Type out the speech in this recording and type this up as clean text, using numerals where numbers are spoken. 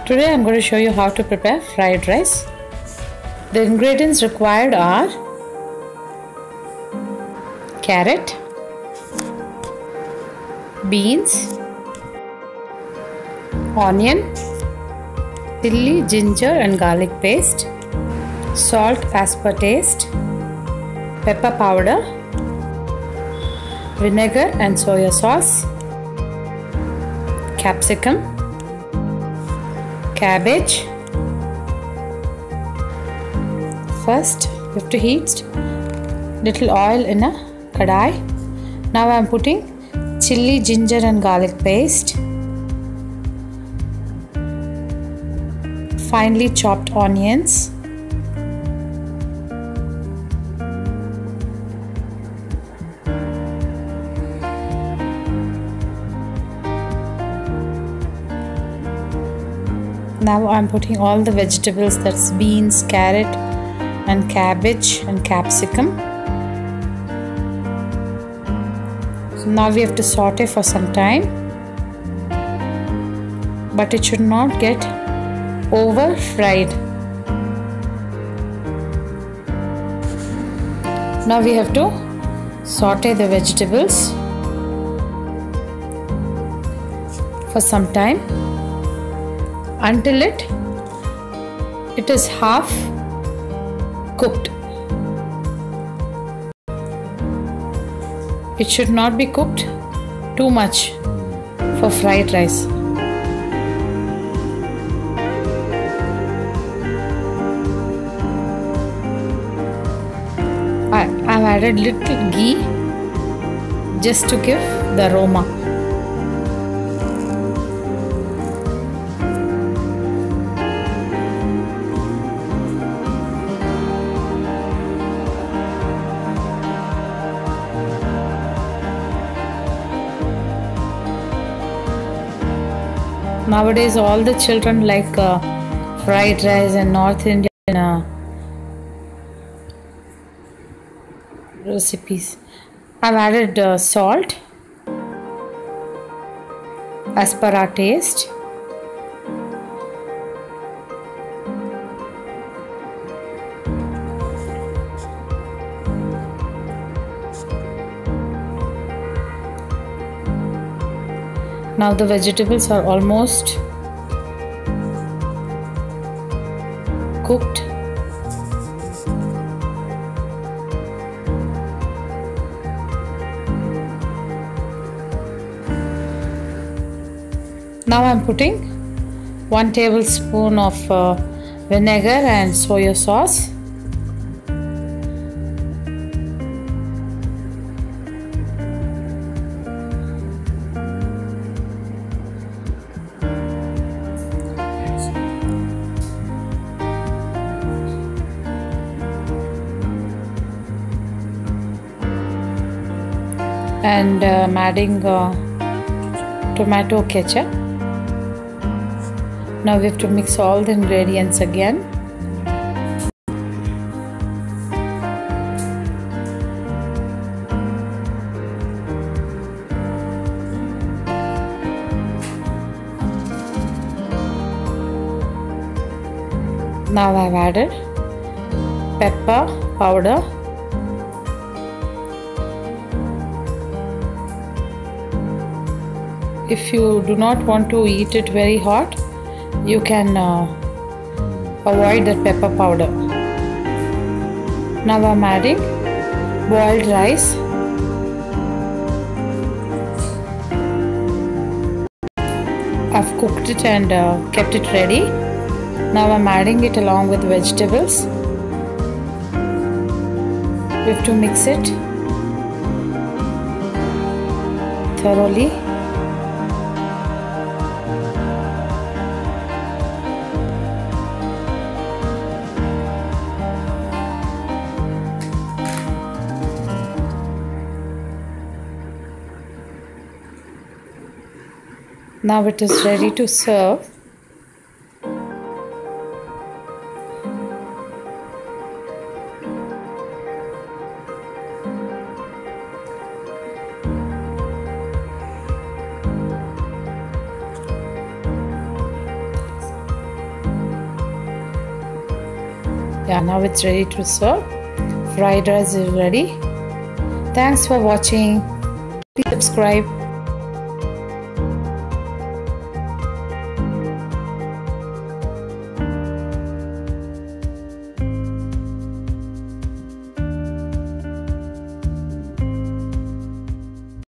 Today I'm going to show you how to prepare fried rice. The ingredients required are carrot, beans, onion, chilli, ginger and garlic paste, salt as per taste, pepper powder, vinegar and soya sauce, capsicum, cabbage. First you have to heat little oil in a kadai. Now I am putting chilli, ginger and garlic paste, finely chopped onions, now I am putting all the vegetables, that's beans, carrot and cabbage and capsicum. So now we have to saute for some time, but it should not get over fried. Now we have to saute the vegetables for some time until it is half cooked. It should not be cooked too much for fried rice. I've added little ghee just to give the aroma. Nowadays all the children like fried rice and North Indian recipes. I've added salt as per our taste. Now the vegetables are almost cooked. Now I am putting 1 tablespoon of vinegar and soya sauce. And I'm adding tomato ketchup. Now we have to mix all the ingredients again. Now I've added pepper powder, if you do not want to eat it very hot, you can avoid the pepper powder. Now I'm adding boiled rice. I've cooked it and kept it ready. Now I'm adding it along with vegetables. We have to mix it thoroughly. Now it is ready to serve. Yeah, now it's ready to serve. Fried rice is ready. Thanks for watching. Please subscribe.